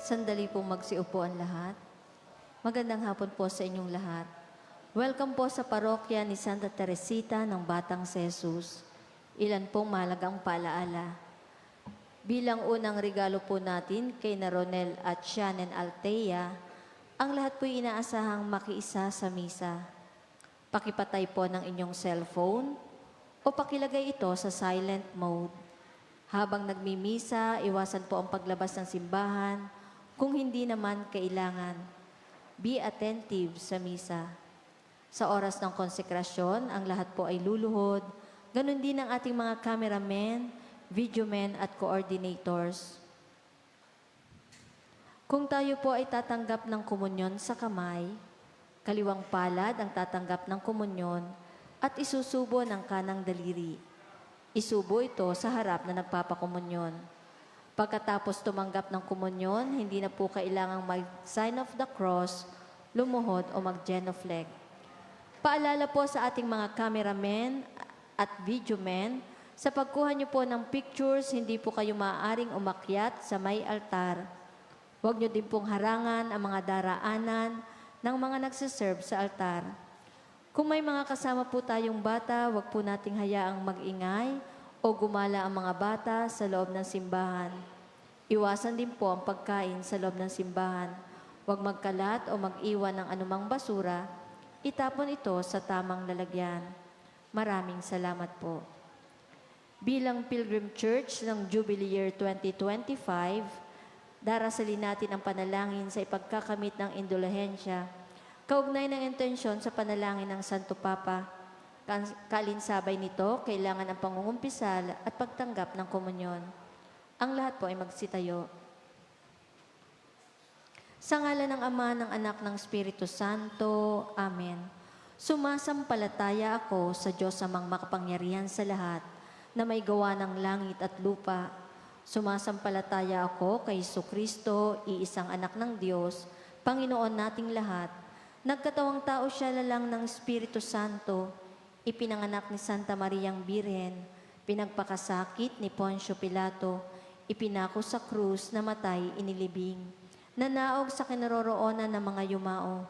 Sandali po magsiupo ang lahat. Magandang hapon po sa inyong lahat. Welcome po sa parokya ni Santa Teresita ng Batang si Jesus. Ilan pong mahalagang paalaala. Bilang unang regalo po natin kay na Ronel at Shannon Altea, ang lahat po'y inaasahang makiisa sa misa. Pakipatay po ng inyong cellphone o pakilagay ito sa silent mode. Habang nagmimisa, iwasan po ang paglabas ng simbahan kung hindi naman kailangan. Be attentive sa misa. Sa oras ng konsekrasyon, ang lahat po ay luluhod. Ganon din ang ating mga cameramen, videomen at coordinators. Kung tayo po ay tatanggap ng komunyon sa kamay, kaliwang palad ang tatanggap ng komunyon at isusubo ng kanang daliri. Isubo ito sa harap na nagpapakomunyon. Pagkatapos tumanggap ng komunyon, hindi na po kailangang mag-sign of the cross, lumuhod o mag-genuflect. Paalala po sa ating mga cameramen at videomen, sa pagkuha niyo po ng pictures, hindi po kayo maaaring umakyat sa may altar. Huwag niyo din pong harangan ang mga daraanan ng mga nagsiserve sa altar. Kung may mga kasama po tayong bata, huwag po nating hayaang mag-ingay o gumala ang mga bata sa loob ng simbahan. Iwasan din po ang pagkain sa loob ng simbahan. Huwag magkalat o mag-iwan ng anumang basura. Itapon ito sa tamang lalagyan. Maraming salamat po. Bilang Pilgrim Church ng Jubilee Year 2025, darasalin natin ang panalangin sa ipagkakamit ng indulhensya, kaugnay ng intensyon sa panalangin ng Santo Papa. Kaalinsabay nito, kailangan ang pangungumpisal at pagtanggap ng komunyon. Ang lahat po ay magsitayo. Sa ngalan ng Ama, ng Anak, ng Espiritu Santo. Amen. Sumasampalataya ako sa Diyos amang makapangyarihan sa lahat, na may gawa ng langit at lupa. Sumasampalataya ako kay Jesucristo, iisang anak ng Diyos, Panginoon nating lahat. Nagkatawang tao siya lalang ng Espiritu Santo, ipinanganak ni Santa Mariang Birhen, pinagpakasakit ni Poncio Pilato, ipinako sa krus, namatay, inilibing, nanaog sa kinaroroonan ng mga yumao,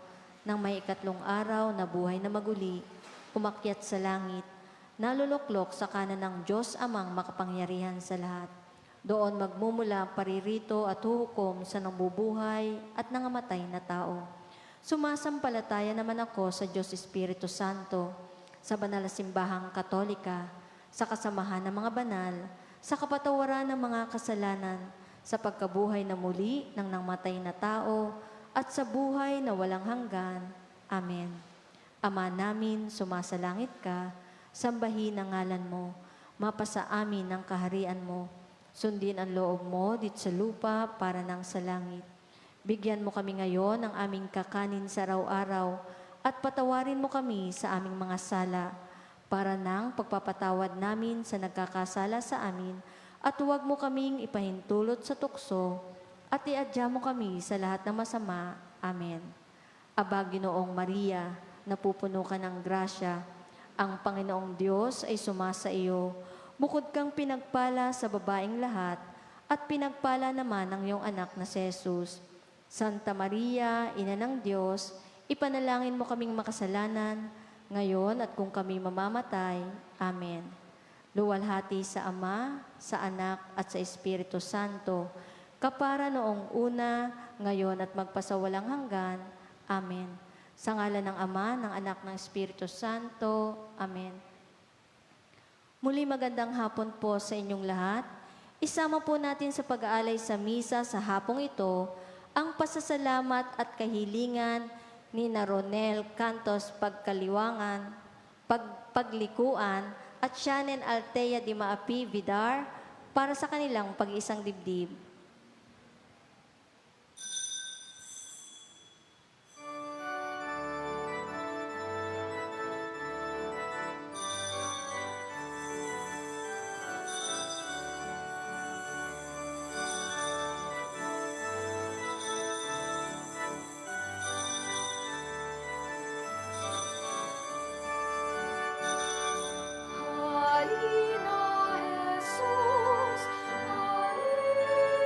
nang may ikatlong araw na buhay na maguli, umakyat sa langit, naluluklok sa kanan ng Diyos amang makapangyarihan sa lahat. Doon magmumula paririto at huhukom sa nambubuhay at nangamatay na tao. Sumasampalataya naman ako sa Diyos Espiritu Santo, sa banal na simbahang Katolika, sa kasamahan ng mga banal, sa kapatawaran ng mga kasalanan, sa pagkabuhay na muli ng namatay na tao, at sa buhay na walang hanggan. Amen. Ama namin, sumasalangit ka, sambahin ang ngalan mo, mapasa amin ang kaharian mo, sundin ang loob mo dito sa lupa para nang sa langit. Bigyan mo kami ngayon ng aming kakanin sa araw-araw, at patawarin mo kami sa aming mga sala, para nang pagpapatawad namin sa nagkakasala sa amin, at huwag mo kaming ipahintulot sa tukso, at iadya mo kami sa lahat ng masama. Amen. Aba, Ginoong Maria, napupuno ka ng grasya, ang Panginoong Diyos ay sumasa iyo. Bukod kang pinagpala sa babaeng lahat, at pinagpala naman ang iyong anak na si Jesus. Santa Maria, Ina ng Diyos, ipanalangin mo kaming makasalanan, ngayon at kung kami mamamatay. Amen. Luwalhati sa Ama, sa Anak, at sa Espiritu Santo, kapara noong una, ngayon at magpasawalang hanggan. Amen. Sa ngalan ng Ama, ng Anak, ng Espiritu Santo. Amen. Muli magandang hapon po sa inyong lahat. Isama po natin sa pag-aalay sa misa sa hapong ito ang pasasalamat at kahilingan ni na Ronel Cantos Paglikuan at Shannon Altea Di Maapi Vidar para sa kanilang pag-isang dibdib. Halina, Jesus, halina.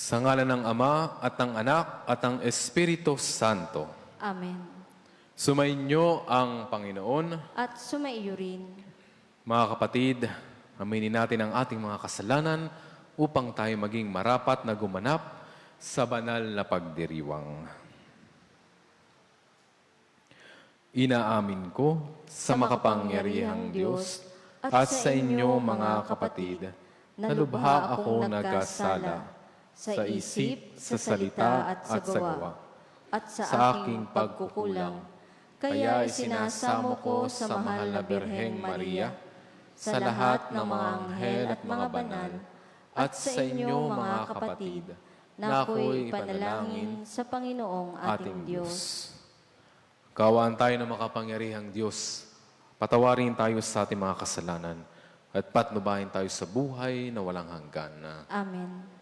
Sa ngalan ng Ama at ng Anak at ng Espiritu Santo. Amen. Sumainyo ang Panginoon. At sumaiyo rin. Mga kapatid, aminin natin ang ating mga kasalanan upang tayo maging marapat na gumanap sa banal na pagdiriwang. Inaamin ko sa makapangyarihang Diyos at sa inyo mga kapatid na lubha akong nagkasala sa isip, sa salita at sa gawa, at sa aking pagkukulang. Kaya isinasamo ko sa mahal na Birheng Maria, sa lahat ng mga anghel at mga banal, at sa inyo mga kapatid, na ako'y panalangin sa Panginoong ating Diyos. Kawaan tayo ng makapangyarihang Diyos. Patawarin tayo sa ating mga kasalanan at patnubahin tayo sa buhay na walang hanggan. Amen.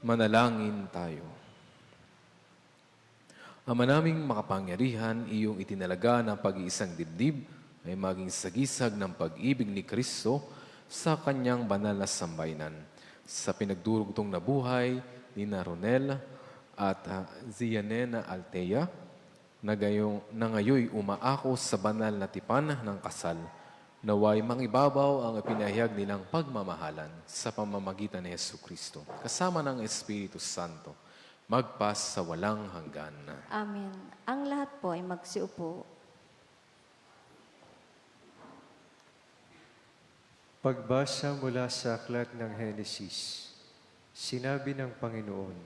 Manalangin tayo. Ama naming makapangyarihan, iyong itinalaga ng pag-iisang dibdib ay maging sagisag ng pag-ibig ni Kristo sa kanyang banal na sambayanan. Sa pinagdurugtong na buhay ni Ronel at Zianena Altea, na ngayoy umaako sa banal na tipan ng kasal, naway mangibabaw ang ipinahayag nilang pagmamahalan sa pamamagitan ni Yesu Kristo, kasama ng Espiritu Santo, magpas sa walang hanggan. Amen. Ang lahat po ay magsiupo. Pagbasa mula sa aklat ng Henesis, sinabi ng Panginoon,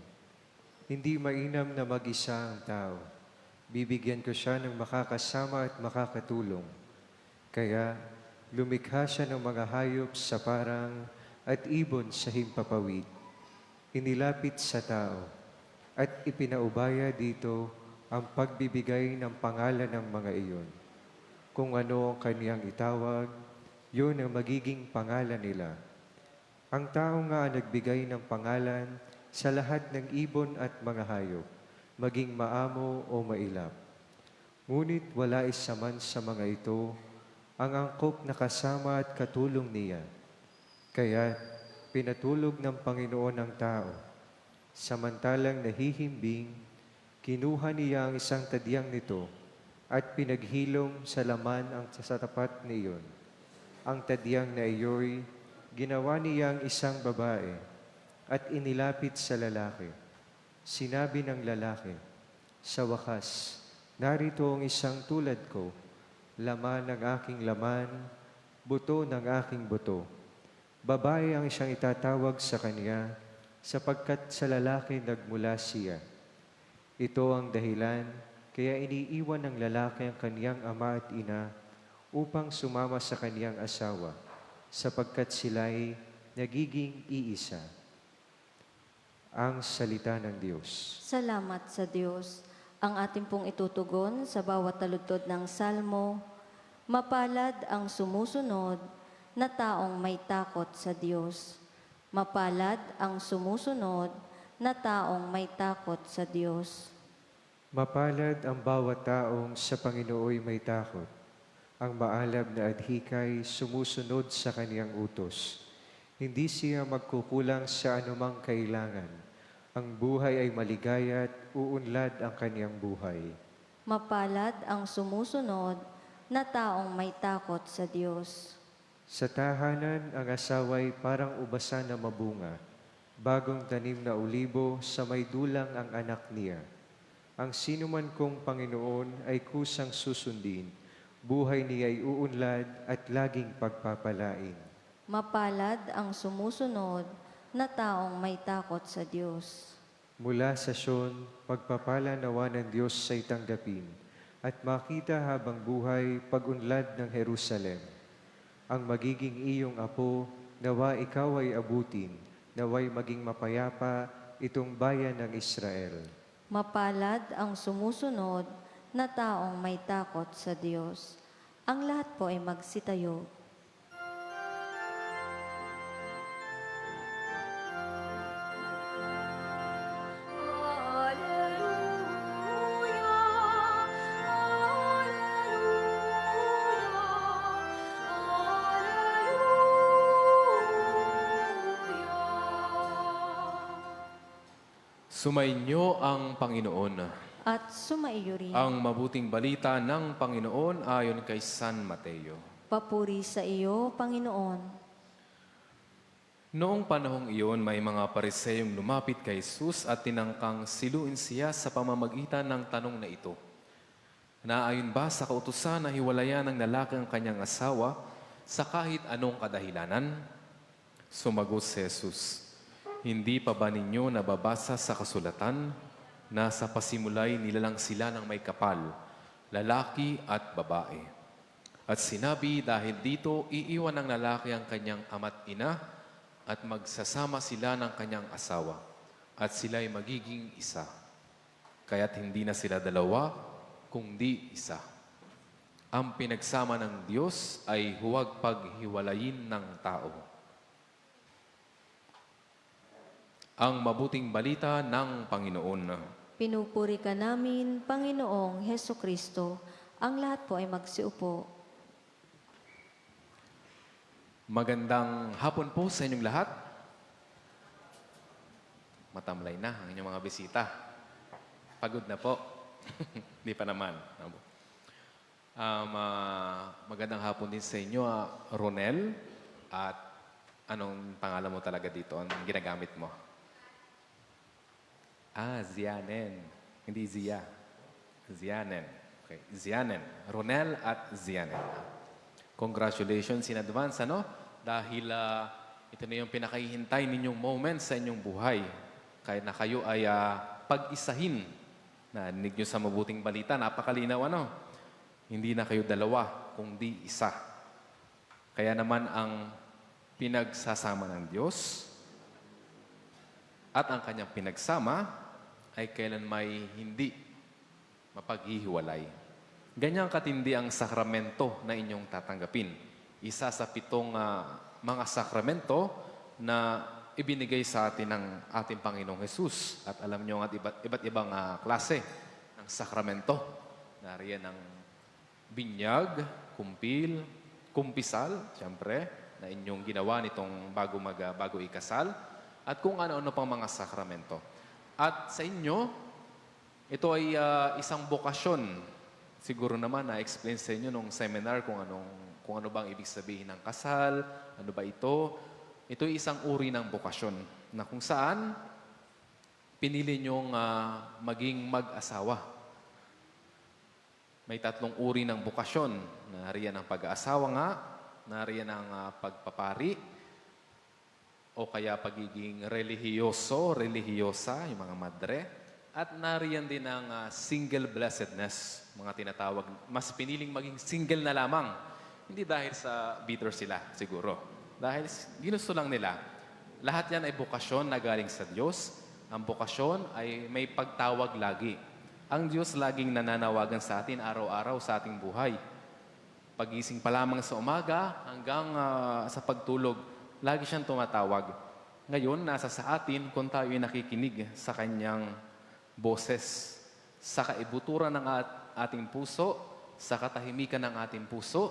hindi mainam na mag-isa ang tao. Bibigyan ko siya ng makakasama at makakatulong. Kaya lumikha siya ng mga hayop sa parang at ibon sa himpapawid. Inilapit sa tao at ipinaubaya dito ang pagbibigay ng pangalan ng mga iyon. Kung ano ang kaniyang itawag, yun ang magiging pangalan nila. Ang tao nga nagbigay ng pangalan sa lahat ng ibon at mga hayop, maging maamo o mailap. Ngunit wala isa man sa mga ito ang angkop na kasama at katulong niya. Kaya pinatulog ng Panginoon ang tao. Samantalang nahihimbing, kinuha niya ang isang tadyang nito at pinaghilom sa laman ang sa tapat niyon. Ang tadyang na iyo'y ginawa niyang isang babae at inilapit sa lalaki. Sinabi ng lalaki, sa wakas, narito ang isang tulad ko, laman ng aking laman, buto ng aking buto. Babae ang siyang itatawag sa kanya, sapagkat sa lalaki nagmula siya. Ito ang dahilan, kaya iniiwan ng lalaki ang kaniyang ama at ina upang sumama sa kaniyang asawa, sapagkat sila'y nagiging iisa. Ang salita ng Diyos. Salamat sa Diyos. Ang ating pong itutugon sa bawat taludtod ng salmo, mapalad ang sumusunod na taong may takot sa Diyos. Mapalad ang sumusunod na taong may takot sa Diyos. Mapalad ang bawat taong sa Panginooy may takot. Ang maalab na adhikay sumusunod sa kaniyang utos. Hindi siya magkukulang sa anumang kailangan. Ang buhay ay maligaya at uunlad ang kaniyang buhay. Mapalad ang sumusunod na taong may takot sa Diyos. Sa tahanan, ang asaway parang ubasan na mabunga, bagong tanim na ulibo sa may dulang ang anak niya. Ang sinuman kong Panginoon ay kusang susundin. Buhay niya ay uunlad at laging pagpapalain. Mapalad ang sumusunod na taong may takot sa Diyos. Mula sa Sion, pagpapala nawa ng Diyos sa'y tanggapin at makita habang buhay pag-unlad ng Jerusalem. Ang magiging iyong apo, nawa ikaw ay abutin, naway maging mapayapa itong bayan ng Israel. Mapalad ang sumusunod na taong may takot sa Diyos. Ang lahat po ay magsitayo. Sumainyo ang Panginoon. At sumaiyo rin. Ang mabuting balita ng Panginoon ayon kay San Mateo. Papuri sa iyo, Panginoon. Noong panahong iyon, may mga pariseyong lumapit kay Jesus at tinangkang siluin siya sa pamamagitan ng tanong na ito. Naayon ba sa kautusan na hiwalayan ng lalaki ang kanyang asawa sa kahit anong kadahilanan? Sumagot si Jesus, hindi pa ba ninyo nababasa sa kasulatan na sa pasimulay nilalang sila ng may kapal, lalaki at babae? At sinabi, dahil dito, iiwan ng lalaki ang kanyang ama't ina at magsasama sila ng kanyang asawa at sila'y magiging isa. Kaya't hindi na sila dalawa, kundi isa. Ang pinagsama ng Diyos ay huwag paghiwalayin ng tao. Ang mabuting balita ng Panginoon. Pinupuri ka namin, Panginoong Heso Kristo. Ang lahat po ay magsiupo. Magandang hapon po sa inyong lahat. Matamlay na ang inyong mga bisita. Pagod na po. Hindi pa naman. Magandang hapon din sa inyo, Ronel. At anong pangalan mo talaga dito? Anong ginagamit mo? Zianen. Hindi Zia. Zianen. Okay, Zianen. Ronel at Zianen. Congratulations in advance, ano? Dahil ito na yung pinakahihintay ninyong moment sa inyong buhay. Kaya na kayo ay pag-isahin. Narinig nyo sa mabuting balita, napakalinaw, ano? Hindi na kayo dalawa, kundi isa. Kaya naman ang pinagsasama ng Diyos at ang kanyang pinagsama ay kailan may hindi mapaghihiwalay. Ganyang katindi ang sakramento na inyong tatanggapin. Isa sa 7 mga sakramento na ibinigay sa atin ng ating Panginoong Jesus. At alam nyo at iba't ibang klase ng sakramento. Nariyan ang binyag, kumpil, kumpisal, siyempre, na inyong ginawa nitong bago ikasal, at kung ano-ano pang mga sakramento. At sa inyo, ito ay isang bokasyon. Siguro naman na-explain sa inyo nung seminar kung ano bang ibig sabihin ng kasal, ano ba ito. Ito ay isang uri ng bokasyon na kung saan pinili nyong maging mag-asawa. May 3 uri ng bokasyon. Nariyan ang pag-aasawa nga, nariyan ang pagpapari, o kaya pagiging relihiyoso, relihiyosa, yung mga madre. At nariyan din ang single blessedness, mga tinatawag. Mas piniling maging single na lamang. Hindi dahil sa bitter sila, siguro. Dahil ginusto lang nila. Lahat yan ay bokasyon na galing sa Diyos. Ang bokasyon ay may pagtawag lagi. Ang Diyos laging nananawagan sa atin araw-araw sa ating buhay. Pagising pa lamang sa umaga hanggang sa pagtulog, lagi siyang tumatawag. Ngayon, nasa sa atin kung tayo ay nakikinig sa kanyang boses, sa kaibuturan ng ating puso, sa katahimikan ng ating puso,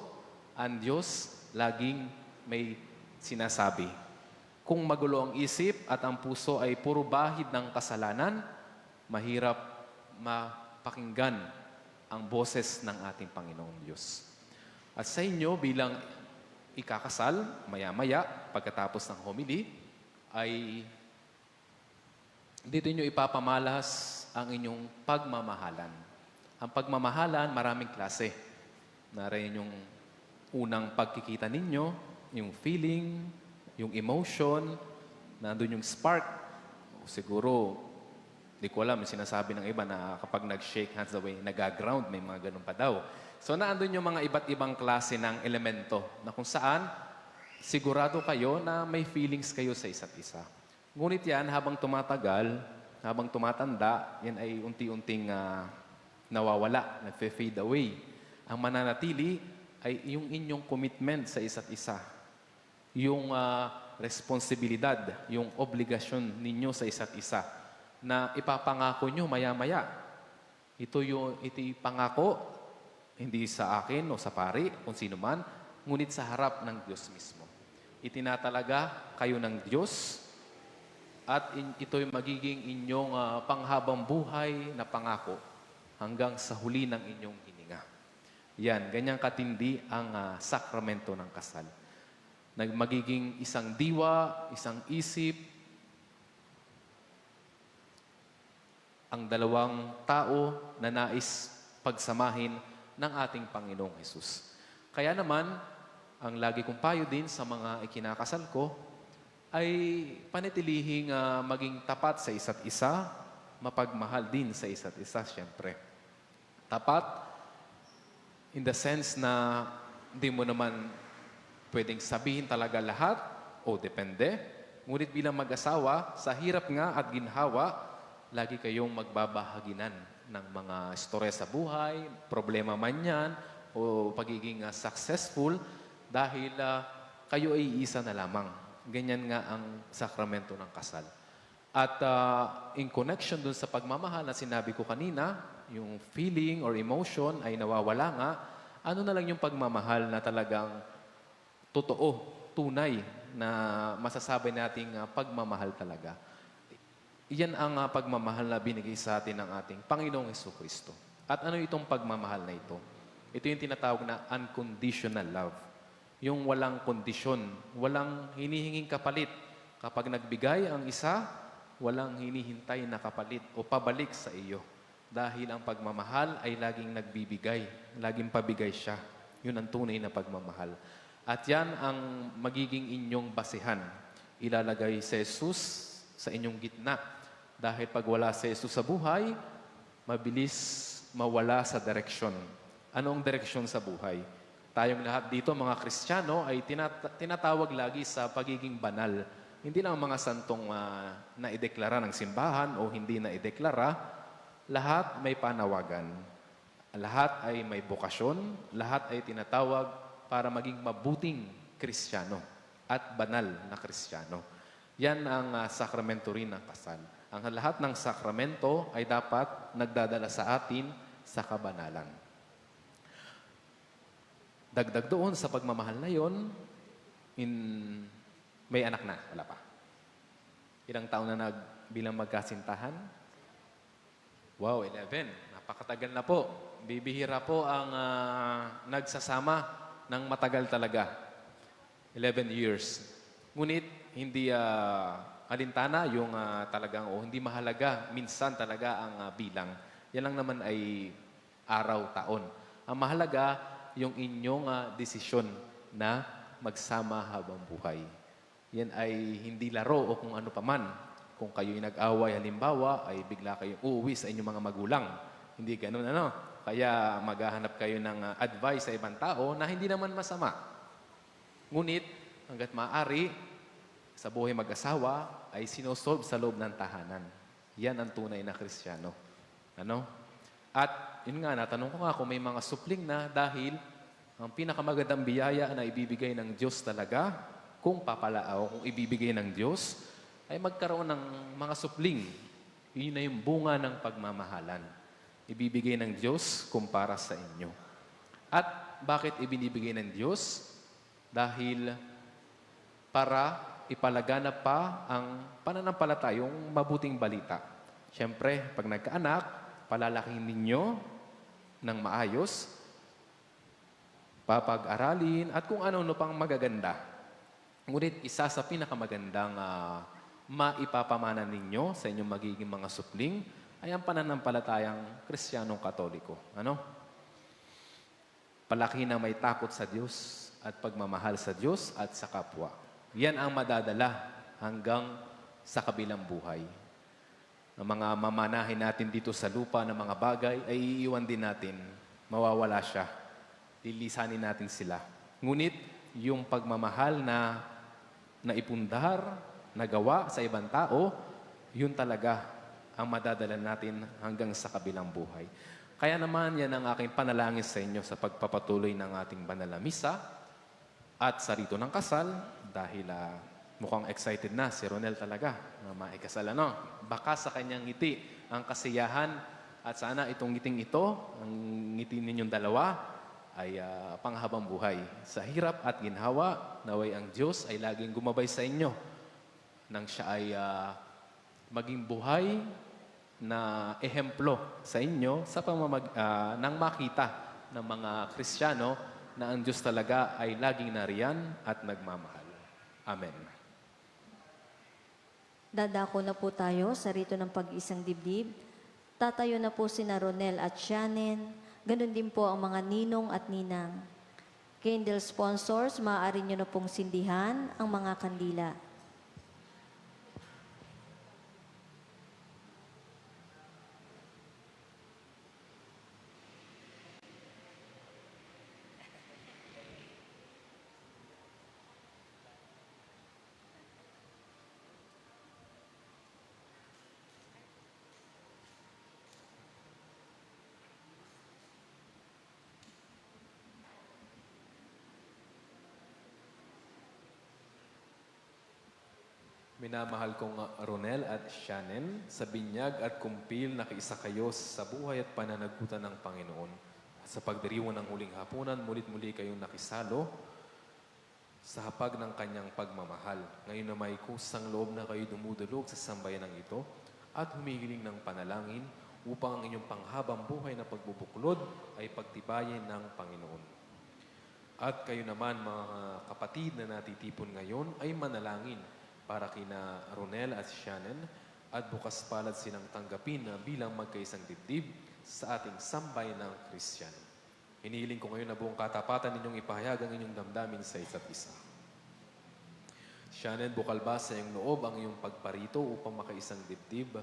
ang Diyos laging may sinasabi. Kung magulo ang isip at ang puso ay puro bahid ng kasalanan, mahirap mapakinggan ang boses ng ating Panginoong Diyos. At sa inyo bilang ikakasal, maya-maya, pagkatapos ng homily, ay dito nyo ipapamalas ang inyong pagmamahalan. Ang pagmamahalan, maraming klase. Narayan yung unang pagkikita ninyo, yung feeling, yung emotion, nandun yung spark. O siguro, di ko alam, yung sinasabi ng iba na kapag nag-shake hands the way, nag-ground, may mga ganun pa daw. So, naandun yung mga iba't ibang klase ng elemento na kung saan sigurado kayo na may feelings kayo sa isa't isa. Ngunit yan, habang tumatagal, habang tumatanda, yan ay unti-unting nawawala, nagfe-fade away. Ang mananatili ay yung inyong commitment sa isa't isa. Yung responsibilidad, yung obligasyon ninyo sa isa't isa na ipapangako nyo maya-maya. Ito yung pangako, hindi sa akin o sa pari, kung sino man, ngunit sa harap ng Diyos mismo. Itinatalaga kayo ng Diyos at ito'y magiging inyong panghabang buhay na pangako hanggang sa huli ng inyong hininga. Yan, ganyang katindi ang sakramento ng kasal. Magiging isang diwa, isang isip, ang dalawang tao na nais pagsamahin ng ating Panginoong Hesus. Kaya naman, ang lagi kong payo din sa mga ikinakasal ko ay panitilihing maging tapat sa isa't isa, mapagmahal din sa isa't isa, siyempre. Tapat in the sense na hindi mo naman pwedeng sabihin talaga lahat o depende. Ngunit bilang mag-asawa, sa hirap nga at ginhawa, lagi kayong magbabahaginan ng mga istorya sa buhay, problema man yan, o pagiging successful dahil kayo ay isa na lamang. Ganyan nga ang sakramento ng kasal. At in connection dun sa pagmamahal na sinabi ko kanina, yung feeling or emotion ay nawawala nga, ano na lang yung pagmamahal na talagang totoo, tunay, na masasabi nating pagmamahal talaga. Iyan ang pagmamahal na binigay sa atin ng ating Panginoong Jesucristo. At ano itong pagmamahal na ito? Ito yung tinatawag na unconditional love. Yung walang kondisyon, walang hinihinging kapalit. Kapag nagbigay ang isa, walang hinihintay na kapalit o pabalik sa iyo. Dahil ang pagmamahal ay laging nagbibigay, laging pabigay siya. Yun ang tunay na pagmamahal. At yan ang magiging inyong basihan. Ilalagay si Jesus sa inyong gitna. Dahil pag wala si Jesus sa buhay, mabilis mawala sa direksyon. Anong direksyon sa buhay? Tayong lahat dito, mga Kristiyano, ay tinatawag lagi sa pagiging banal. Hindi lang mga santong naideklara ng simbahan o hindi naideklara, lahat may panawagan. Lahat ay may bokasyon, lahat ay tinatawag para maging mabuting Kristiyano at banal na Kristiyano. Yan ang sakramento rin ng kasal. Ang lahat ng sakramento ay dapat nagdadala sa atin sa kabanalan. Dagdag doon sa pagmamahal na yon, may anak na, wala pa. Ilang taon na bilang magkasintahan? Wow, 11. Napakatagal na po. Bibihira po ang nagsasama ng matagal talaga. 11 years. Ngunit, hindi alintana yung talagang, hindi mahalaga, minsan talaga ang bilang. Yan lang naman ay araw, taon. Ang mahalaga, yung inyong desisyon na magsama habang buhay. Yan ay hindi laro o kung ano paman. Kung kayo'y nag-away, halimbawa, ay bigla kayong uuwi sa inyong mga magulang. Hindi ganun, ano? Kaya maghahanap kayo ng advice sa ibang tao na hindi naman masama. Ngunit, hanggat maaari, sa buhay mag-asawa, ay sinosolve sa loob ng tahanan. Yan ang tunay na Kristiyano. Ano? At yun nga, natanong ko nga kung may mga supling na dahil ang pinakamagandang biyaya na ibibigay ng Diyos talaga, kung papalao, kung ibibigay ng Diyos, ay magkaroon ng mga supling. Yun na yung bunga ng pagmamahalan. Ibibigay ng Diyos kumpara sa inyo. At bakit ibinibigay ng Diyos? Dahil para ipalaganap pa ang pananampalatayong mabuting balita. Siyempre, pag nagkaanak, palalakihin ninyo ng maayos, papag-aralin, at kung ano-ano pang magaganda. Ngunit isa sa pinakamagandang maipapamana ninyo sa inyong magiging mga supling ay ang pananampalatayang Kristiyanong Katoliko. Ano? Palaki na may takot sa Diyos at pagmamahal sa Diyos at sa kapwa. Yan ang madadala hanggang sa kabilang buhay. Ang mga mamanahin natin dito sa lupa ng mga bagay ay iiwan din natin. Mawawala siya. Lilisanin natin sila. Ngunit yung pagmamahal na naipundar, nagawa sa ibang tao, yun talaga ang madadala natin hanggang sa kabilang buhay. Kaya naman yan ang aking panalangin sa inyo sa pagpapatuloy ng ating banal na misa at sa rito ng kasal dahil mukhang excited na si Ronel talaga na maikasal. Baka sa kanyang ngiti ang kasiyahan at sana itong ngiting ito, ang ngiti ninyong dalawa, ay panghabang buhay. Sa hirap at ginhawa, naway ang Diyos ay laging gumabay sa inyo nang siya ay maging buhay na ehemplo sa inyo sa nang makita ng mga Kristiyano na ang Diyos talaga ay laging nariyan at nagmamahal. Amen. Dadako na po tayo sa rito ng pag-isang dibdib. Tatayo na po sina Ronel at Shannon. Ganon din po ang mga ninong at ninang. Candle sponsors, maaari nyo na pong sindihan ang mga kandila. Minamahal kong Ronel at Shannon, sa binyag at kumpil nakiisa kayo sa buhay at pananagutan ng Panginoon. At sa pagdiriwang ng huling hapunan, mulit-muli kayong nakisalo sa hapag ng kanyang pagmamahal. Ngayon na may kusang loob na kayo dumudulog sa sambayanang ito at humihiling ng panalangin upang ang inyong panghabang buhay na pagbubuklod ay pagtibayin ng Panginoon. At kayo naman mga kapatid na natitipon ngayon ay manalangin para kina Ronel at Shannon at bukas palad silang tanggapin na bilang magkaisang dibdib sa ating sambay ng Kristiyano. Hinihiling ko ngayon na buong katapatan ninyong ipahayag ang inyong damdamin sa isa't isa. Shannon, bukal ba sa iyong loob ang iyong pagparito upang makaisang dibdib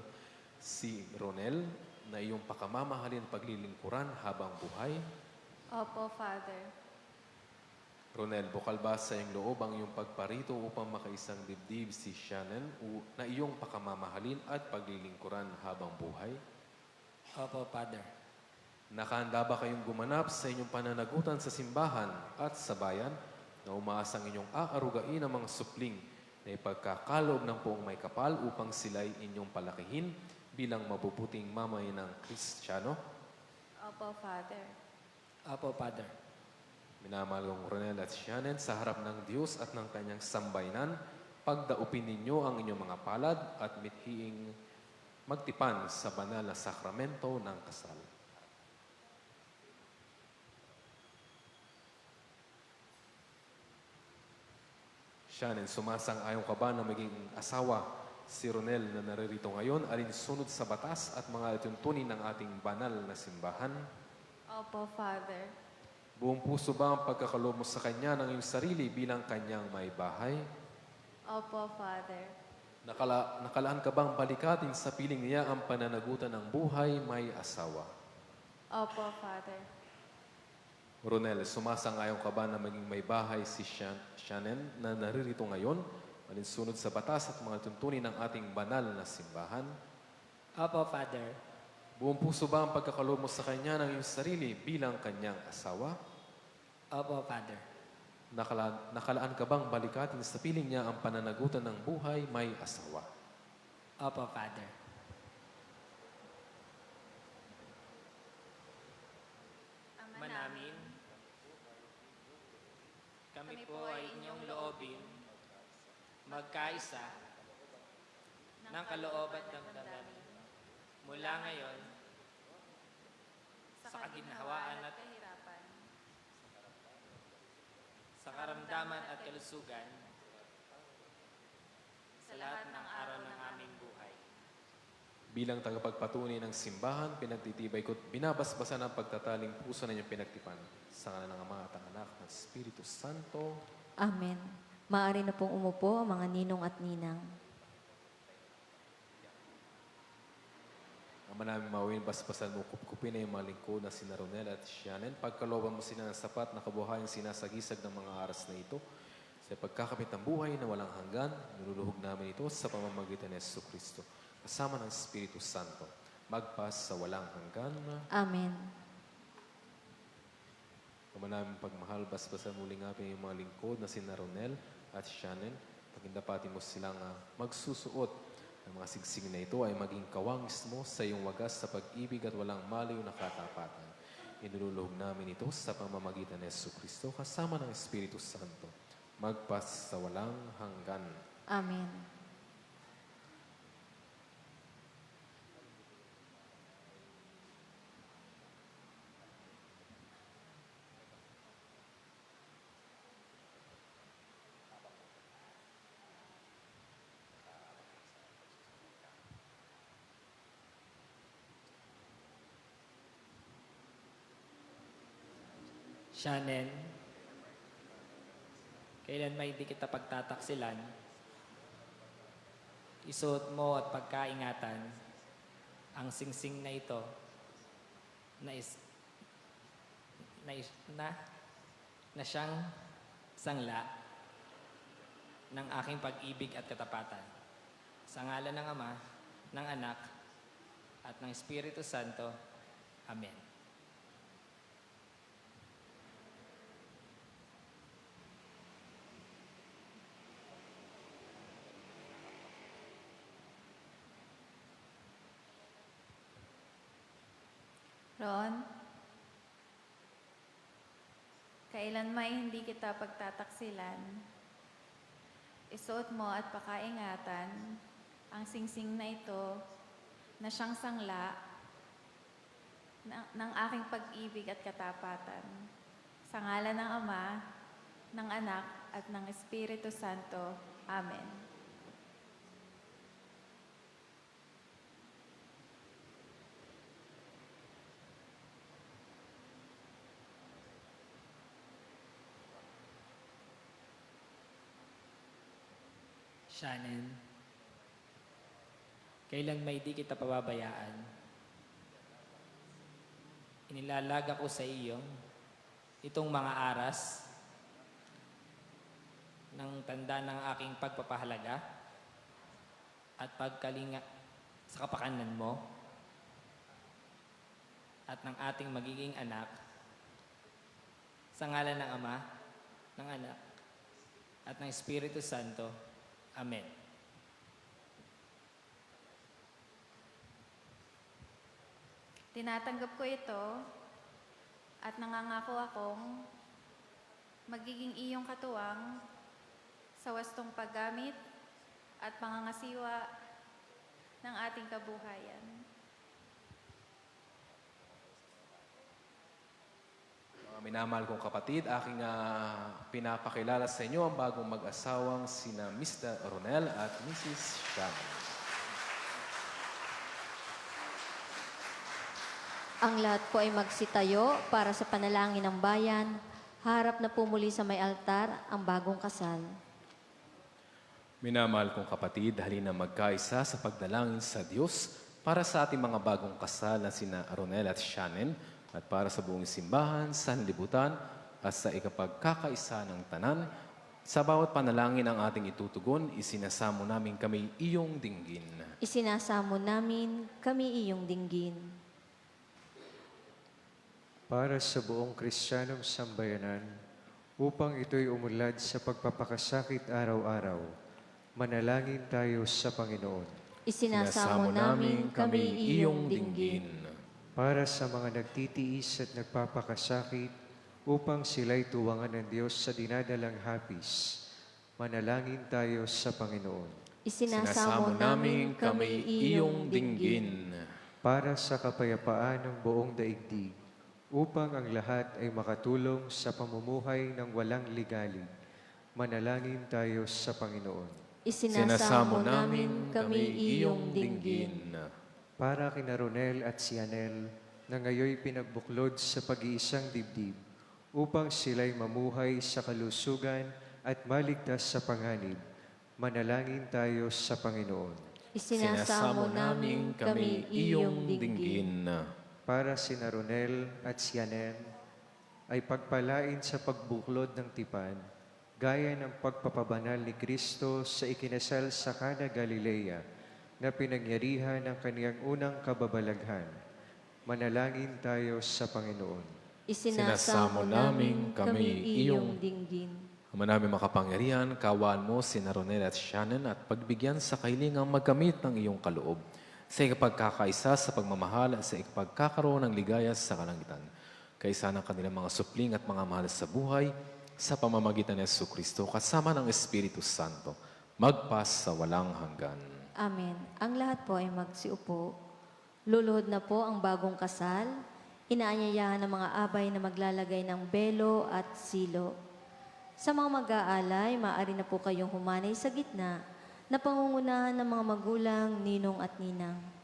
si Ronel na iyong pakamamahalin at paglilingkuran habang buhay? Opo, Father. Ronel, bukal ba sa iyong loob ang iyong pagparito upang makaisang dibdib si Shannon na iyong pakamamahalin at paglilingkuran habang buhay? Opo, Father. Nakahanda ba kayong gumanap sa inyong pananagutan sa simbahan at sa bayan na umaasang inyong aarugain ang mga supling na ipagkakaloob ng poong may kapal upang sila'y inyong palakihin bilang mabubuting mamayan ng Kristiyano? Opo, Father. Opo, Father. Minamahal kong Ronel at Shannon, sa harap ng Diyos at ng kanyang sambayanan, pagdaupin ninyo ang inyong mga palad at mithiing magtipan sa banal na sakramento ng kasal. Shannon, sumasang-ayon ka ba na maging asawa si Ronel na naririto ngayon alinsunod sa batas at mga tuntunin ng ating banal na simbahan? Opo, Father. Buong puso ba ang pagkakaloob mo sa kanya ng iyong sarili bilang kanyang may bahay? Opo, Father. Nakalaan ka bang balikatin sa piling niya ang pananagutan ng buhay may asawa? Opo, Father. Ronel, sumasang-ayon ka ba na maging may bahay si Shannon na naririto ngayon, alinsunod sa batas at mga tuntunin ng ating banal na simbahan? Opo, Father. Buong puso ba ang pagkakaloob mo sa kanya ng iyong sarili bilang kanyang asawa? Opo, Father. Nakalaan ka bang balikatin sa piling niya ang pananagutan ng buhay may asawa? Opo, Father. Ama Manamin, kami po ay inyong loobin, magkaisa ng kaloob at damdamin mula ngayon sa kaginhawaan at kahirapan, sa karamdaman at kalusugan sa lahat ng araw ng aming buhay. Bilang tagapagpatunay ng simbahan, pinagtitibay ko at binabasbasan ang pagtataling puso na inyong pinagtipan. Sa ngalan ng Ama at ng Anak ng Espiritu Santo. Amen. Maaari na pong umupo ang mga ninong at ninang. Ama namin mawin, basbasan mo, kupkupin na yung mga lingkod na sina Ronel at Shannon. Pagkalooban mo sila ng sapat na kabuhayang sinasagisag ng mga aras na ito. Sa pagkakamit ng buhay na walang hanggan, niluluhog namin ito sa pamamagitan ni Jesucristo. Kasama ng Espiritu Santo, magpas sa walang hanggan. Amen. Ama namin pagmahal, basbasan muli nga yung mga lingkod na sina Ronel at Shannon. Pagindapati mo silang magsusuot ng mga sigsig na ito ay maging kawangis mo sa iyong wagas sa pag-ibig at walang maliw na katapatan. Inululuhog namin ito sa pamamagitan ni Jesucristo kasama ng Espiritu Santo, magpas sa walang hanggan. Amen. Shannon, kailan may di kita pagtataksilan, isuot mo at pagkaingatan ang singsing na ito na siyang sangla ng aking pag-ibig at katapatan. Sa ngalan ng Ama, ng Anak, at ng Espiritu Santo. Amen. Ron, kailan may hindi kita pagtataksilan, isuot mo at pakaingatan ang singsing na ito na siyang sangla ng aking pag-ibig at katapatan. Sa ngalan ng Ama, ng Anak, at ng Espiritu Santo. Amen. Shannon, kailan may di kita pababayaan, inilalaga ko sa iyo itong mga aras ng tanda ng aking pagpapahalaga at pagkalinga sa kapakanan mo at ng ating magiging anak, sa ngalan ng Ama, ng Anak, at ng Espiritu Santo. Amen. Tinatanggap ko ito at nangangako akong magiging iyong katuwang sa wastong paggamit at pangangasiwa ng ating kabuhayan. Mga minamahal kong kapatid, aking pinapakilala sa inyo ang bagong mag-asawang sina Mr. Ronel at Mrs. Shannon. Ang lahat po ay magsitayo para sa panalangin ng bayan. Harap na po muli sa may altar ang bagong kasal. Minamahal kong kapatid, halina magkaisa sa pagdalangin sa Diyos para sa ating mga bagong kasal na sina Ronel at Shannon at para sa buong simbahan, sanlibutan at sa ikapagkakaisa ng tanan. Sa bawat panalangin ang ating itutugon, isinasamo namin kami iyong dinggin. Isinasamo namin kami iyong dinggin. Para sa buong Kristiyanong sambayanan, upang ito'y umunlad sa pagpapakasakit araw-araw, manalangin tayo sa Panginoon. Isinasamo namin kami iyong dinggin. Para sa mga nagtitiis at nagpapakasakit, upang sila'y tuwangan ng Diyos sa dinadalang hapis, manalangin tayo sa Panginoon. Isinasamo namin kami iyong dinggin. Para sa kapayapaan ng buong daigdig, upang ang lahat ay makatulong sa pamumuhay ng walang ligali, manalangin tayo sa Panginoon. Isinasamo namin kami iyong dinggin. para kina Ronel at si Anel na ngayoy pinagbuklod sa pag-iisang dibdib upang sila'y mamuhay sa kalusugan at maligtas sa panganib. Manalangin tayo sa Panginoon. Isinasamo namin kami iyong dinggin. Para sina Ronel at si Anel ay pagpalain sa pagbuklod ng tipan, gaya ng pagpapabanal ni Kristo sa ikinasal sa Cana Galilea na pinangyarihan ng kaniyang unang kababalaghan. Manalangin tayo sa Panginoon. Isinasamo namin kami iyong dinggin. Ama namin makapangyarihan, kawaan mo si Ronel at Shannon at pagbigyan sa kailingang magkamit ng iyong kaloob sa ikapagkakaisa sa pagmamahal at sa ikapagkakaroon ng ligaya sa kalangitan. Kaisa ng kanilang mga supling at mga mahal sa buhay sa pamamagitan ni Jesucristo kasama ng Espiritu Santo, magpas sa walang hanggan. Amen. Ang lahat po ay magsiupo. Luluhod na po ang bagong kasal. Inaanyayahan ng mga abay na maglalagay ng belo at silo. Sa mga mag-aalay, maaari na po kayong humanay sa gitna na pangungunahan ng mga magulang, ninong at ninang.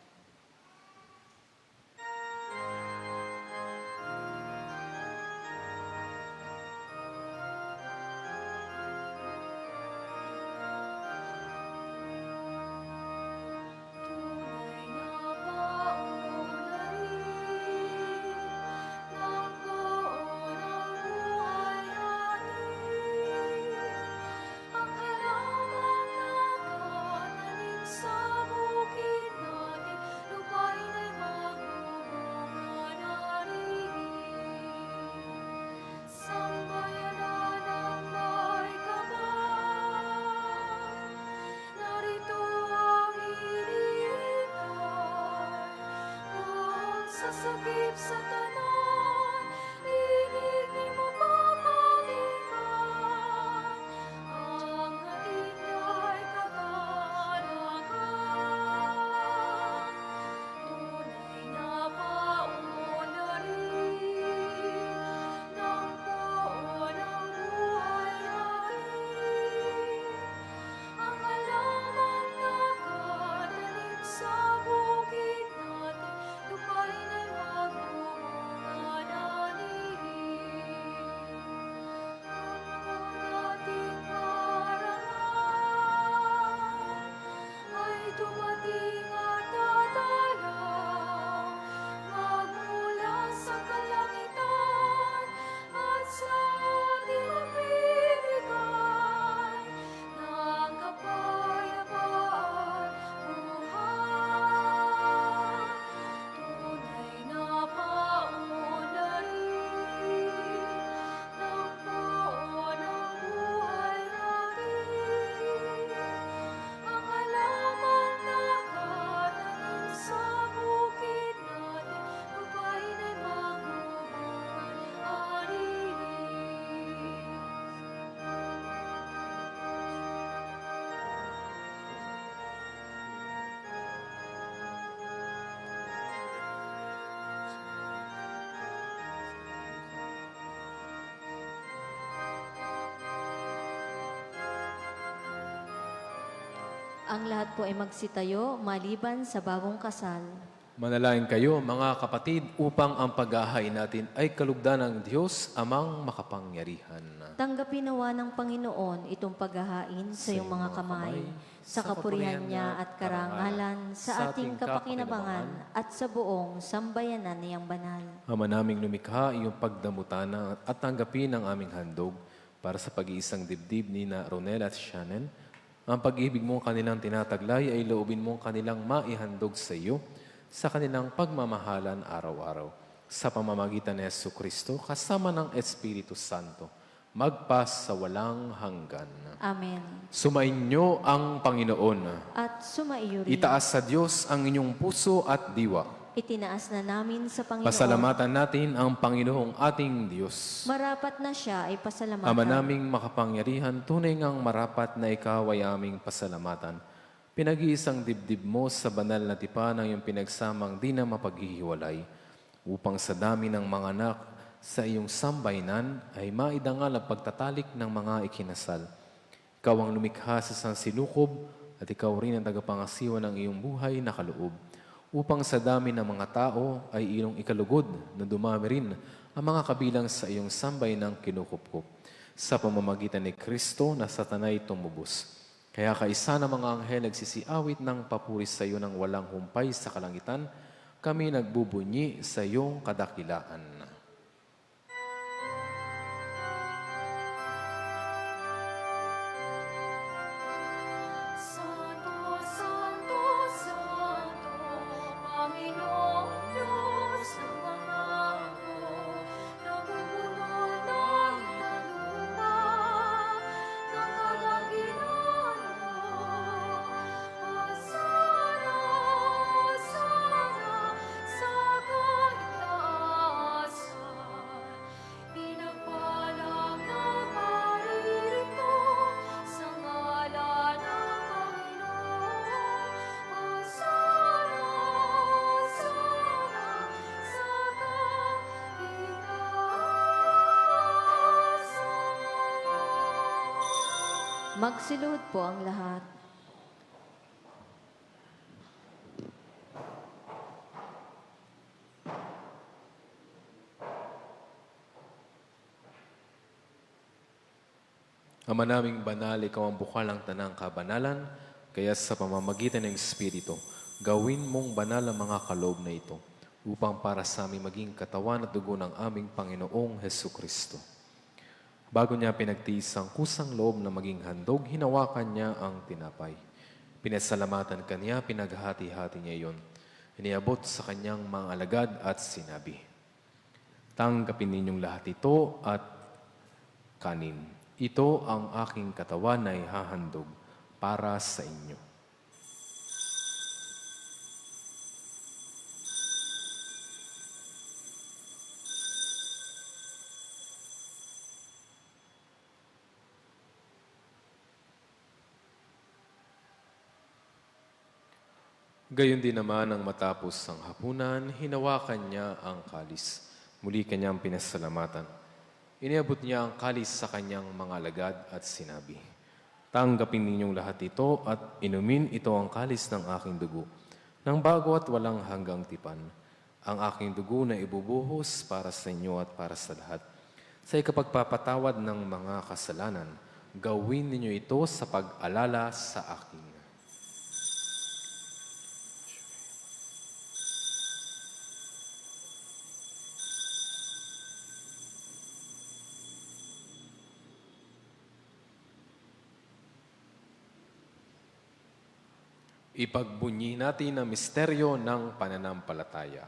Sakip sa tanan, inig ni mo papalikan. Ang hatid ay kagalakan. Tunay na paunlarin ng poon ang buhay natin. Ang alamang nakatanim sa bukid natin, lupa'y na'y magbubunga dalihin. Ang ating parangal ay dumating at dadalang magmula sa kalangitan at sa ating magbibigay ng kapayapaan buhay. Tunay na paunlarin ng poon ang buhay natin. Ang alamang nakatanim sa bukid natin, lupa'y na'y magbubunga aririn. Ang lahat po ay magsitayo maliban sa bagong kasal. Manalangin kayo, mga kapatid, upang ang pag-ahay natin ay kalugdan ng Diyos amang makapangyarihan. Tanggapin nawa ng Panginoon itong paghahain sa iyong mga kamay, sa kapurihan niya at karangalan, sa ating kapakinabangan at sa buong sambayanan niyang banal. Ama naming lumikha, iyong pagdamutan at tanggapin ang aming handog para sa pag-iisang dibdib ni na Ronel at Shannon. Ang pag-ibig mong kanilang tinataglay ay loobin mong kanilang maihandog sa iyo sa kanilang pagmamahalan araw-araw. Sa pamamagitan ni Jesucristo, kasama ng Espiritu Santo, magpas sa walang hanggan. Amen. Sumainyo ang Panginoon. At sumaiyo rin. Itaas sa Diyos ang inyong puso at diwa. Itinaas na namin sa Panginoon. Pasalamatan natin ang Panginoong ating Diyos. Marapat na siya ay pasalamatan. Ama naming makapangyarihan, tunay ngang marapat na ikaw ay aming pasalamatan. Pinag-iisang dibdib mo sa banal na tipan ng iyong pinagsamang di na mapaghihiwalay, upang sa dami ng mga anak sa iyong sambayanan ay maidangal ang pagtatalik ng mga ikinasal. Ikaw ang lumikha sa sansilukob at ikaw rin ang tagapangasiwa ng iyong buhay na kaloob, upang sa dami ng mga tao ay iyong ikalugod na dumami rin ang mga kabilang sa iyong sambay ng kinukupkup sa pamamagitan ni Kristo na sa tanay tumubos. Kaya kaisa ng mga anghel nagsisiawit ng papuri sa iyo ng walang humpay sa kalangitan, kami nagbubunyi sa iyong kadakilaan. Santo, Santo, Santo, Panginoong Diyos ng mga hukbo, nabubuno ng lupa, ng kadakilaan mo. Hosana, Hosana, sa kaitaasan. Pinagpalang na paririto sa ngalan ng Panginoon. Hosana, Hosana, sa kaitaasan. Magsiluhod po ang lahat. Ama naming banal, ikaw ang bukal ng tanang kabanalan, kaya sa pamamagitan ng Espiritu, gawin mong banal ang mga kaloob na ito, upang para sa aming maging katawan at dugo ng aming Panginoong Hesu Kristo. Bago niya pinagtiis ang kusang loob na maging handog, hinawakan niya ang tinapay. Pinasalamatan kaniya, pinaghati-hati niya iyon. Iniabot sa kanyang mga alagad at sinabi, "Tanggapin ninyong lahat ito at kanin. Ito ang aking katawan na ihahandog para sa inyo." Gayon din naman ang matapos ang hapunan, hinawakan niya ang kalis. Muli kanyang pinasalamatan. Iniabot niya ang kalis sa kanyang mga alagad at sinabi, "Tanggapin ninyong lahat ito at inumin ito ang kalis ng aking dugo, ng bago at walang hanggang tipan, ang aking dugo na ibubuhos para sa inyo at para sa lahat. Sa ikapagpapatawad ng mga kasalanan, gawin ninyo ito sa pag-alala sa akin." Ipagbunyi natin ang misteryo ng pananampalataya.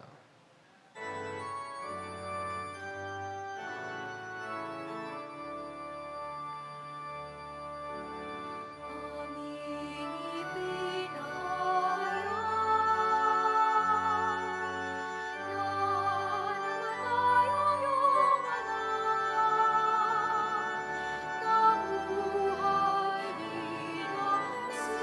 Aming ipinahayag na namatay ang iyong anak, nabuhay bilang Mesiyas,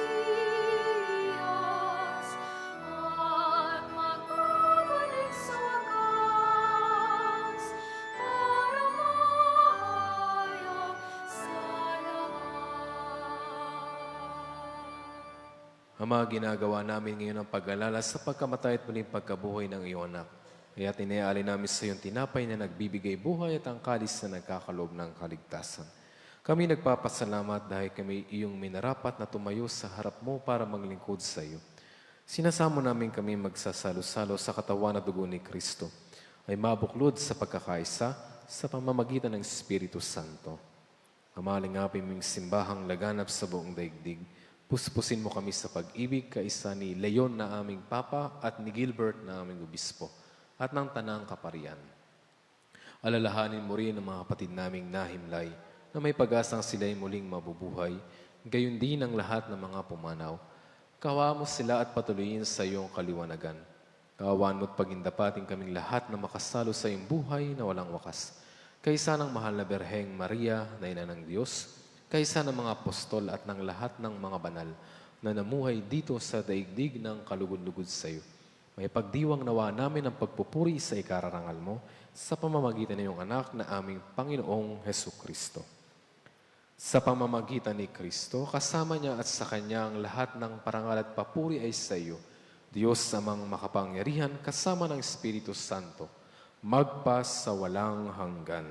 at magbabalik sa wakas para mahayag sa lahat. Ama, ginagawa namin ngayon ang pag-alala sa pagkamatay at muling pagkabuhay ng iyong anak. Kaya tinayali namin sa iyong tinapay na nagbibigay buhay at ang kalis na nagkakaloob ng kaligtasan. Kami nagpapasalamat dahil kami iyong minarapat na tumayo sa harap mo para maglingkod sa iyo. Sinasamo namin kami magsasalo-salo sa katawan at dugo ni Kristo ay mabuklod sa pagkakaisa sa pamamagitan ng Espiritu Santo. Amalingapin mong simbahang laganap sa buong daigdig. Puspusin mo kami sa pag-ibig kaisa ni Leon na aming Papa at ni Gilbert na aming Obispo at ng Tanang Kaparian. Alalahanin mo rin ang mga kapatid naming nahimlay na may pag-asang sila'y muling mabubuhay, gayon din ang lahat ng mga pumanaw. Kawa mo sila at patuloyin sa iyong kaliwanagan. Kaawaan mo at pagindapating kaming lahat na makasalo sa iyong buhay na walang wakas. Kaysa ng mahal na Berheng Maria na ina ng Diyos, kaysa ng mga apostol at ng lahat ng mga banal na namuhay dito sa daigdig ng kalugod-lugod sa iyo. May pagdiwang nawa namin ang pagpupuri sa ikararangal mo sa pamamagitan ng iyong anak na aming Panginoong Hesu Kristo. Sa pamamagitan ni Kristo, kasama niya at sa Kanya ang lahat ng parangal at papuri ay sa iyo, Diyos amang makapangyarihan kasama ng Espiritu Santo, magpa sa walang hanggan.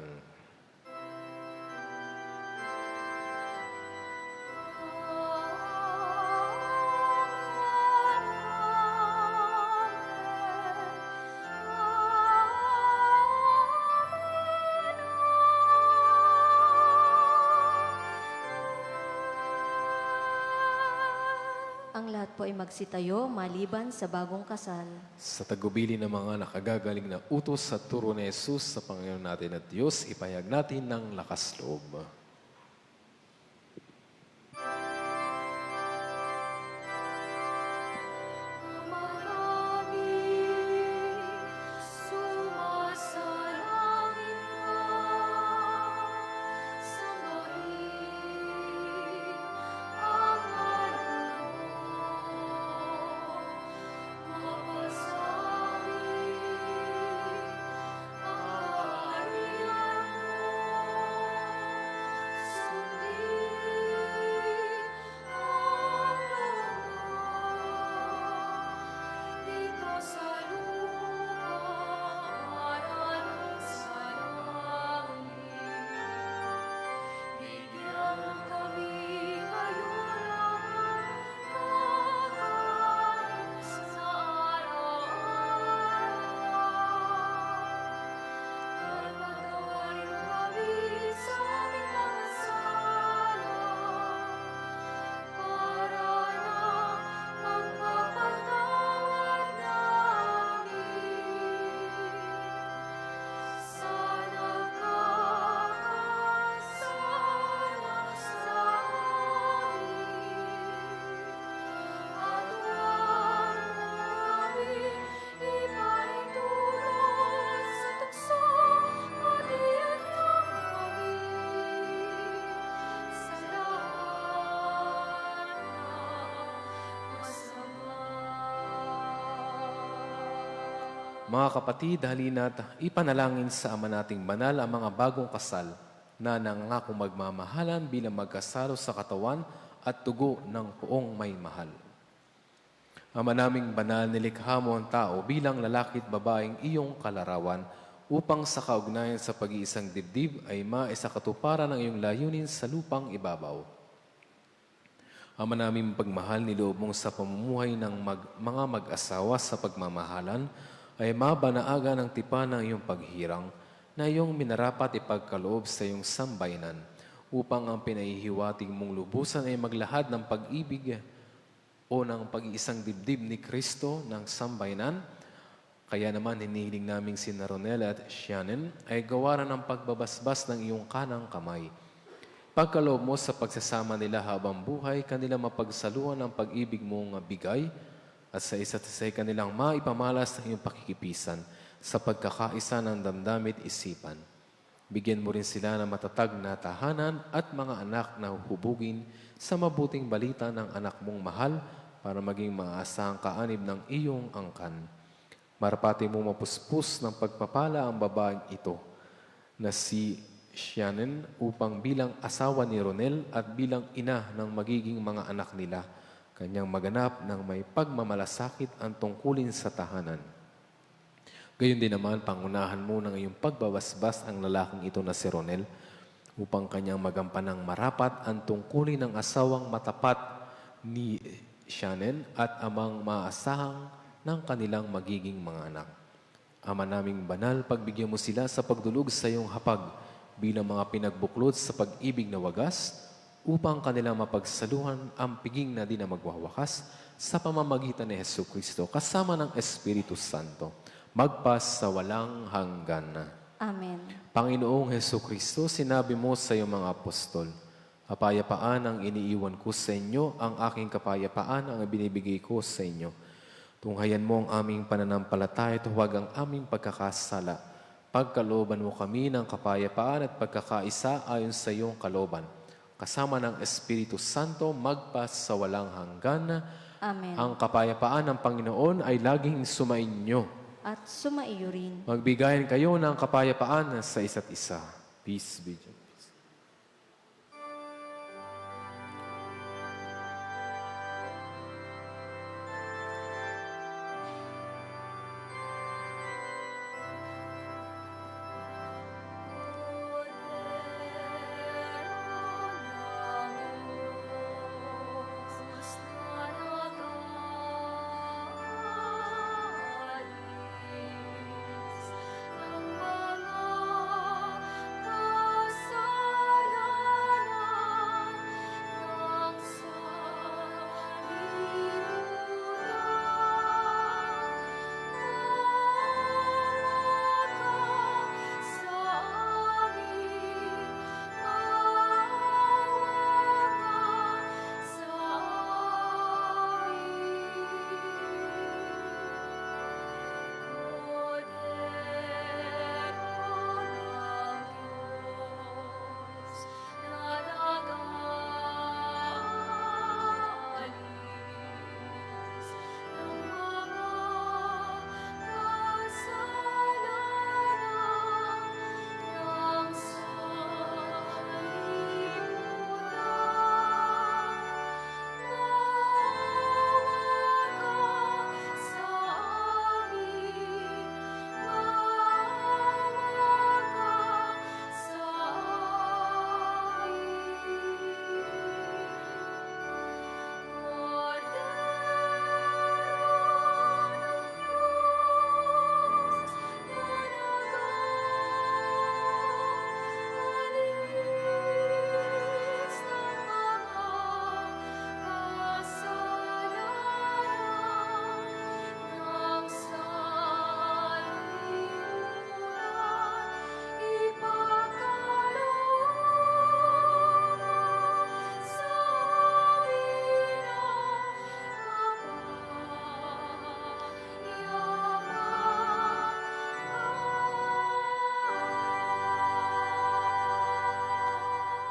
Ang lahat po ay magsitayo maliban sa bagong kasal. Sa tagubili ng mga nakagagaling na utos sa turo ni Jesus sa Panginoon natin at Diyos, ipahayag natin ng lakas loob. Ama namin, sumasalangit ka. Sambahin ang ngalan mo. Mapasabi ang kaharian mo. Sundin ang dito sa lupa para sa langit. Bigyan kami ngayon ng pagkain sa araw-araw. At patawarin kami sa aming mga sala para na magpapatawad namin sa nagkakasala sa amin. At huwag mo kami ipaintulot sa tukso, kundi inyong kami sa lahat ng masama. Mga kapatid, halina't ipanalangin sa Ama nating banal ang mga bagong kasal na nangangakong magmamahalan bilang magkasalo sa katawan at tugo ng poong may mahal. Ama naming banal, nilikha mo ang tao bilang lalaki at babaeng iyong kalarawan upang sa kaugnayan sa pag-iisang dibdib ay maisakatuparan ang iyong layunin sa lupang ibabaw. Ama naming pagmahal, niloob mong sa pamumuhay ng mga mag-asawa sa pagmamahalan ay mabanaaga ng tipan ng iyong paghirang na iyong minarapat ipagkaloob sa iyong sambayanan upang ang pinahihiwatig mong lubusan ay maglahad ng pag-ibig o ng pag-iisang dibdib ni Kristo ng sambayanan. Kaya naman hinihiling naming si Ronel at Shannon ay gawaran ng pagbabasbas ng iyong kanang kamay. Pagkaloob mo sa pagsasama nila habang buhay, kanila mapagsaluhan ang pag-ibig mong bigay at sa isa't isa kanilang maipamalas ng iyong pakikipisan sa pagkakaisa ng damdamit isipan. Bigyan mo rin sila ng matatag na tahanan at mga anak na huhubugin sa mabuting balita ng anak mong mahal para maging maasahang kaanib ng iyong angkan. Marapati mo mapuspos ng pagpapala ang babaeng ito na si Shannon upang bilang asawa ni Ronel at bilang ina ng magiging mga anak nila, kanyang maganap ng may pagmamalasakit ang tungkulin sa tahanan. Gayon din naman, pangunahan mo ng iyong pagbabasbas ang lalaking ito na si Ronel upang kanyang magampanang marapat ang tungkulin ng asawang matapat ni Shannon at amang maasahang ng kanilang magiging mga anak. Ama naming banal, pagbigyan mo sila sa pagdulog sa iyong hapag bilang mga pinagbuklod sa pag-ibig na wagas upang kanilang mapagsaluhan ang piging na di na magwawakas sa pamamagitan ni Hesus Kristo kasama ng Espiritu Santo, magpas sa walang hanggan. Amen. Panginoong Hesus Kristo, sinabi mo sa iyong mga apostol, kapayapaan ang iniiwan ko sa inyo, ang aking kapayapaan ang binibigay ko sa inyo. Tunghayan mo ang aming pananampalataya at huwag ang aming pagkakasala. Pagkalooban mo kami ng kapayapaan at pagkakaisa ayon sa iyong kalooban. Kasama ng Espiritu Santo, magpas sa walang hanggan. Amen. Ang kapayapaan ng Panginoon ay laging sumainyo. At sumaiyo rin. Magbigayan kayo ng kapayapaan sa isa't isa. Peace be to you.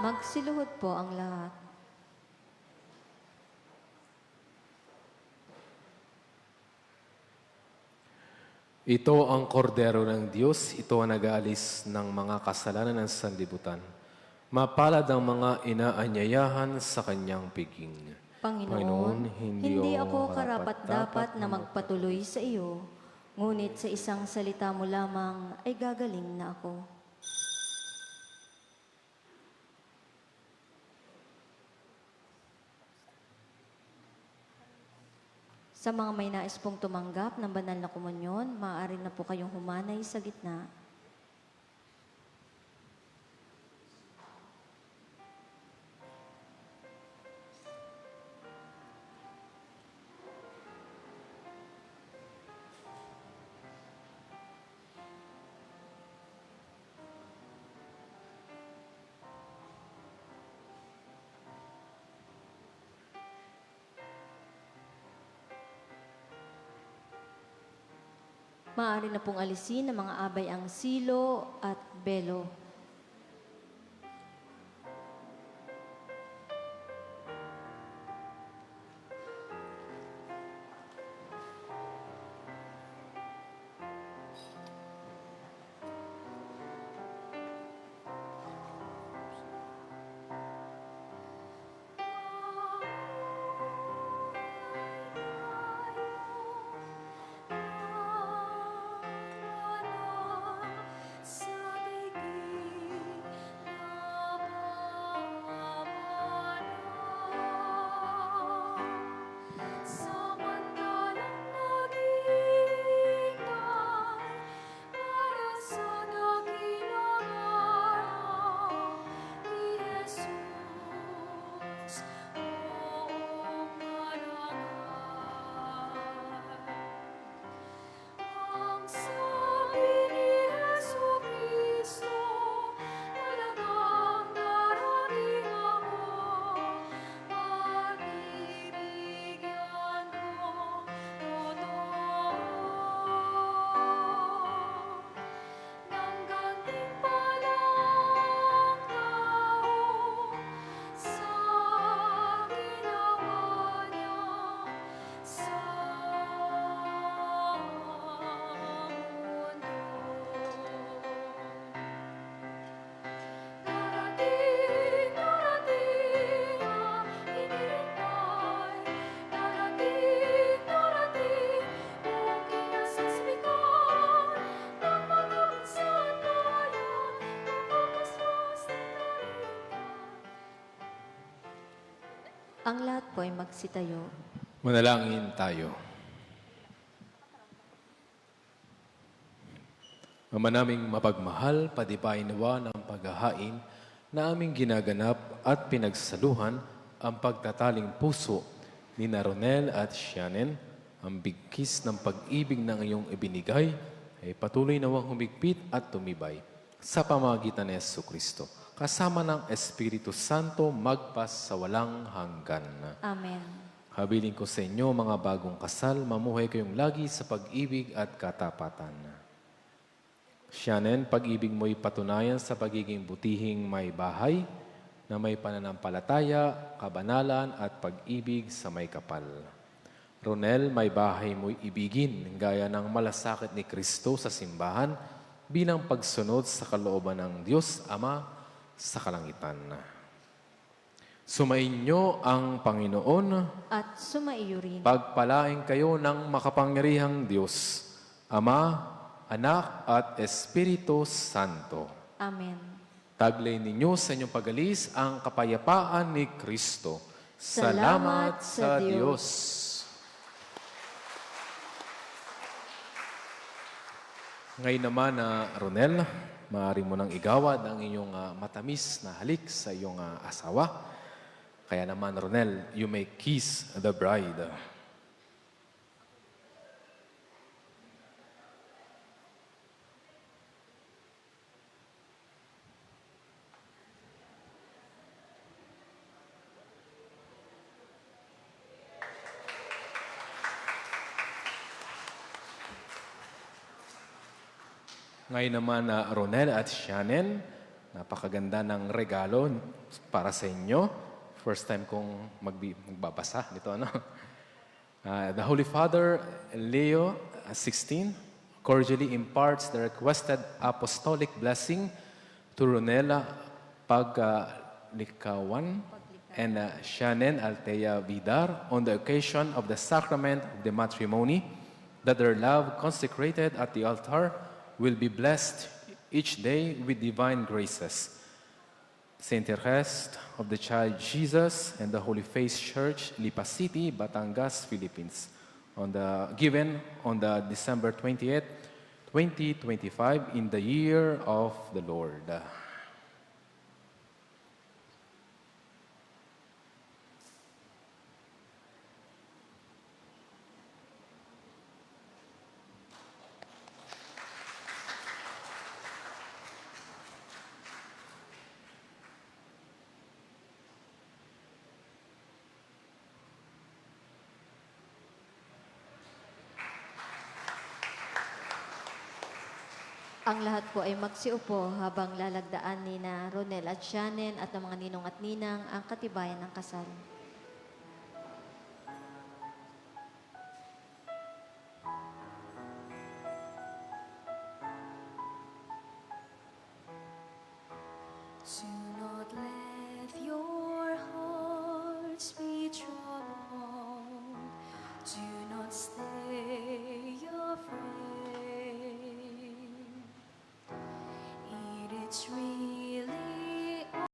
Magsiluhod po ang lahat. Ito ang kordero ng Diyos, ito ang nag-aalis ng mga kasalanan ng sanlibutan. Mapalad ang mga inaanyayahan sa kanyang piging. Panginoon, hindi ako karapat-dapat na magpatuloy sa iyo, ngunit sa isang salita mo lamang ay gagaling na ako. Sa mga may nais pong tumanggap ng banal na komunyon, maaari na po kayong humanay sa gitna. Maaari na pong alisin ng mga abay ang silo at belo. Ang lahat po ay magsitayo. Manalangin tayo. Ama naming mapagmahal, padipain nawa ng paghahain na aming ginaganap at pinagsaluhan ang pagtataling puso ni Ronel at Shannon. Ang bigkis ng pag-ibig ng iyong ibinigay ay patuloy nawang humigpit at tumibay sa pamagitan ni Jesucristo, kasama ng Espiritu Santo magpas sa walang hanggan. Amen. Habilin ko sa inyo, mga bagong kasal, mamuhay kayong lagi sa pag-ibig at katapatan. Shannon, pag-ibig mo'y patunayan sa pagiging butihing may bahay na may pananampalataya, kabanalan at pag-ibig sa may kapal. Ronel, may bahay mo'y ibigin gaya ng malasakit ni Kristo sa simbahan bilang pagsunod sa kalooban ng Diyos Ama sa kalangitan. Sumainyo ang Panginoon. At sumaiyo rin. Pagpalain kayo ng makapangyarihang Diyos, Ama, Anak at Espiritu Santo. Amen. Taglay ninyo sa inyong pag-alis ang kapayapaan ni Kristo. Salamat sa Diyos. Ngayon naman, Ronel, maaari mo nang igawad ang inyong matamis na halik sa iyong asawa. Kaya naman, Ronel, you may kiss the bride. Ngayon naman, Ronel at Shannon, Napakaganda ng regalo para sa inyo. First time kong magbabasa nito, ano? The Holy Father, Leo XVI, cordially imparts the requested apostolic blessing to Ronela Paglikawan and Shannon Altea Vidar on the occasion of the sacrament of the matrimony, that their love consecrated at the altar will be blessed each day with divine graces. Saint Therese of the Child Jesus and the Holy Face Church, Lipa City, Batangas, Philippines, given on the December 20th, 2025, in the year of the Lord. Ang lahat po ay magsiupo habang lalagdaan ni na Ronel at Shannon at ng mga ninong at ninang ang katibayan ng kasal. Do not let your hearts be troubled. Do not stay